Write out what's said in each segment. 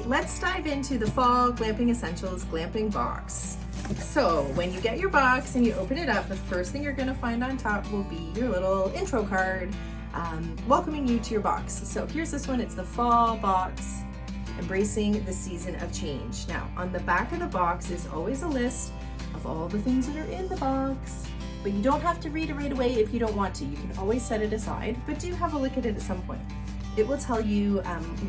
right, let's dive into the Fall Glamping Essentials Glamping Box. So when you get your box and you open it up, the first thing you're gonna find on top will be your little intro card welcoming you to your box. So here's this one, it's the Fall Box, Embracing the Season of Change. Now, on the back of the box is always a list of all the things that are in the box, but you don't have to read it right away if you don't want to. You can always set it aside, but do have a look at it at some point. It will tell you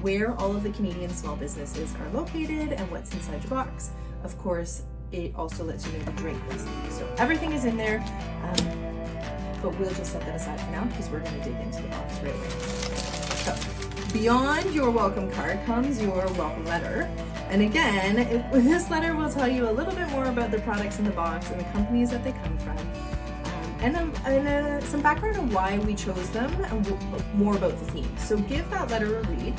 where all of the Canadian small businesses are located and what's inside your box. Of course, it also lets you know the drink recipe. So everything is in there, but we'll just set that aside for now because we're going to dig into the box right away. So beyond your welcome card comes your welcome letter. And again, this letter will tell you a little bit more about the products in the box and the companies that they come from. And some background on why we chose them and more about the theme. So give that letter a read.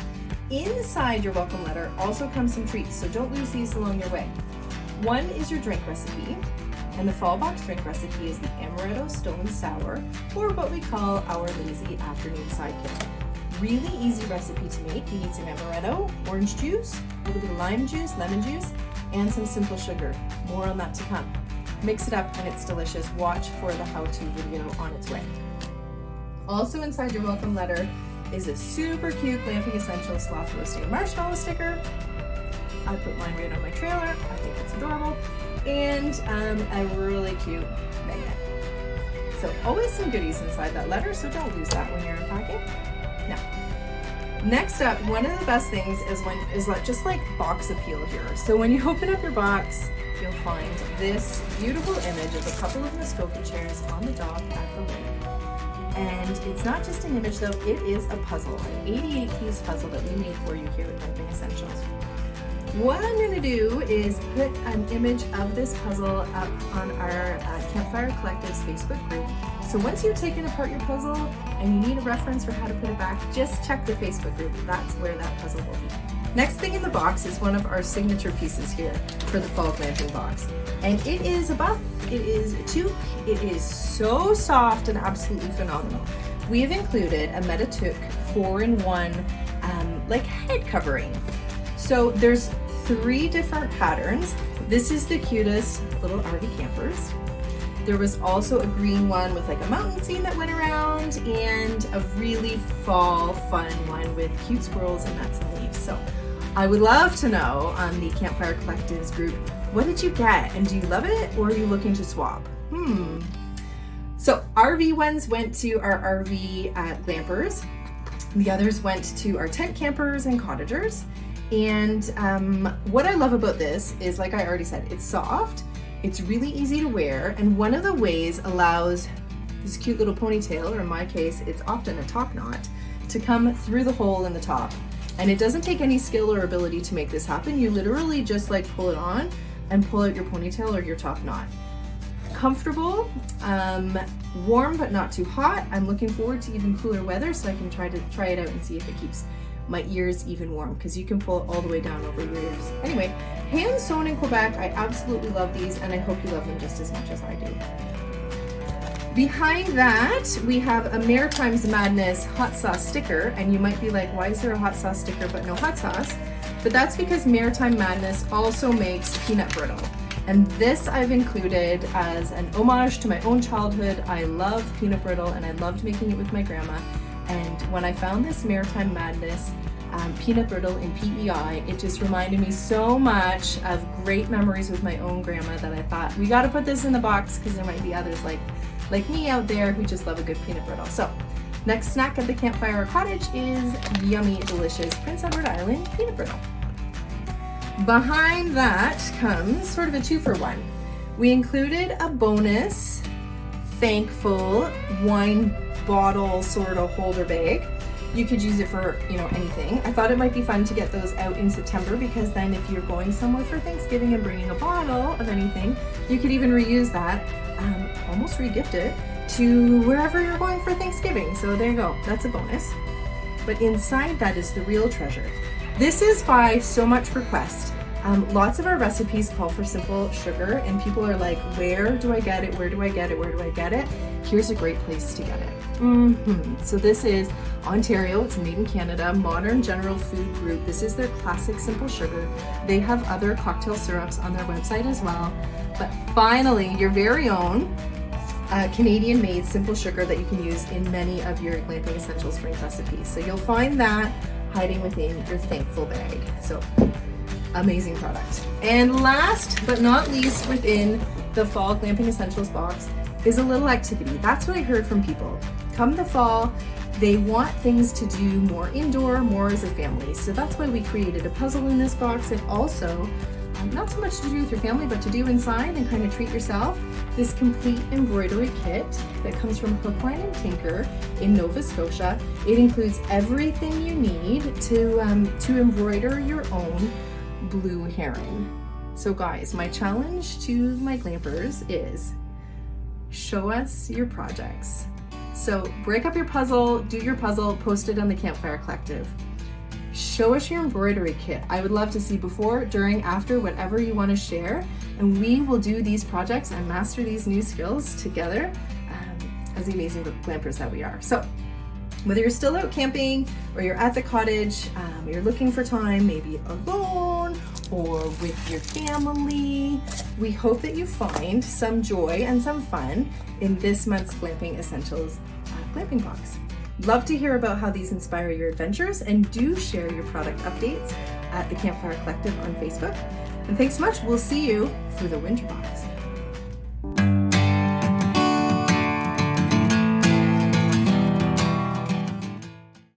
Inside your welcome letter also comes some treats, so don't lose these along your way. One is your drink recipe, and the Fall Box drink recipe is the Amaretto Stone Sour, or what we call our lazy afternoon sidekick. Really easy recipe to make. You need some amaretto, orange juice, a little bit of lime juice, lemon juice, and some simple sugar. More on that to come. Mix it up and it's delicious. Watch for the how-to video on its way. Also inside your welcome letter is a super cute Glamping Essentials Sloth Roasting Marshmallow sticker. I put mine right on my trailer. I think it's adorable. And a really cute magnet. So always some goodies inside that letter, so don't lose that when you're unpacking. Now, next up, one of the best things is just like box appeal here. So when you open up your box, you'll find this beautiful image of a couple of Muskoka chairs on the dock at the lake. And it's not just an image though, it is a puzzle, an 88-piece puzzle that we made for you here at Glamping Essentials. What I'm going to do is put an image of this puzzle up on our Campfire Collective's Facebook group. So once you've taken apart your puzzle and you need a reference for how to put it back, just check the Facebook group. That's where that puzzle will be. Next thing in the box is one of our signature pieces here for the Fall Glamping Box. And it is a buff, it is a toque, it is so soft and absolutely phenomenal. We have included a Meta Toque 4-in-1 like head covering. So there's 3 different patterns. This is the cutest little RV campers. There was also a green one with like a mountain scene that went around, and a really fall fun one with cute squirrels and nuts and leaves. So I would love to know on the Campfire Collectives group, what did you get? And do you love it, or are you looking to swap? So RV ones went to our RV glampers. The others went to our tent campers and cottagers. And what I love about this is, like I already said, it's soft, it's really easy to wear, and one of the ways allows this cute little ponytail, or in my case, it's often a top knot, to come through the hole in the top. And it doesn't take any skill or ability to make this happen. You literally just like pull it on and pull out your ponytail or your top knot. Comfortable, warm but not too hot. I'm looking forward to even cooler weather so I can try it out and see if it keeps my ears even warm, because you can pull it all the way down over your ears. Anyway, hand sewn in Quebec. I absolutely love these, and I hope you love them just as much as I do. Behind that, we have a Maritime's Madness hot sauce sticker, and you might be like, why is there a hot sauce sticker but no hot sauce? But that's because Maritime Madness also makes peanut brittle. And this I've included as an homage to my own childhood. I love peanut brittle, and I loved making it with my grandma. And when I found this Maritime Madness peanut brittle in PEI, it just reminded me so much of great memories with my own grandma that I thought, we gotta put this in the box because there might be others like me out there who just love a good peanut brittle. So, next snack at the Campfire Cottage is yummy, delicious Prince Edward Island peanut brittle. Behind that comes sort of a 2-for-1. We included a bonus thankful wine bottle sort of holder bag. You could use it for, anything. I thought it might be fun to get those out in September, because then if you're going somewhere for Thanksgiving and bringing a bottle of anything, you could even reuse that, almost re-gift it to wherever you're going for Thanksgiving. So there you go, that's a bonus. But inside that is the real treasure. This is by so much request. Lots of our recipes call for simple sugar, and people are like, where do I get it? Where do I get it? Where do I get it? here's a great place to get it. So this is Ontario, it's made in Canada, Modern General Food Group. This is their classic simple sugar. They have other cocktail syrups on their website as well. But finally, your very own Canadian-made simple sugar that you can use in many of your Glamping Essentials drink recipes. So you'll find that hiding within your Thankful bag. So amazing product. And last but not least within the Fall Glamping Essentials box is a little activity. That's what I heard from people. Come the fall, they want things to do more indoor, more as a family. So that's why we created a puzzle in this box, and also not so much to do with your family, but to do inside and kind of treat yourself. This complete embroidery kit that comes from Hook, Line and Tinker in Nova Scotia. It includes everything you need to embroider your own blue heron. So guys, my challenge to my glampers is show us your projects. So break up your puzzle, do your puzzle, post it on the Campfire Collective. Show us your embroidery kit. I would love to see before, during, after, whatever you want to share. And we will do these projects and master these new skills together as the amazing glampers that we are. So whether you're still out camping or you're at the cottage, you're looking for time, maybe alone or with your family, we hope that you find some joy and some fun in this month's Glamping Essentials Glamping Box. Love to hear about how these inspire your adventures, and do share your product updates at the Campfire Collective on Facebook. And thanks so much. We'll see you for the winter box.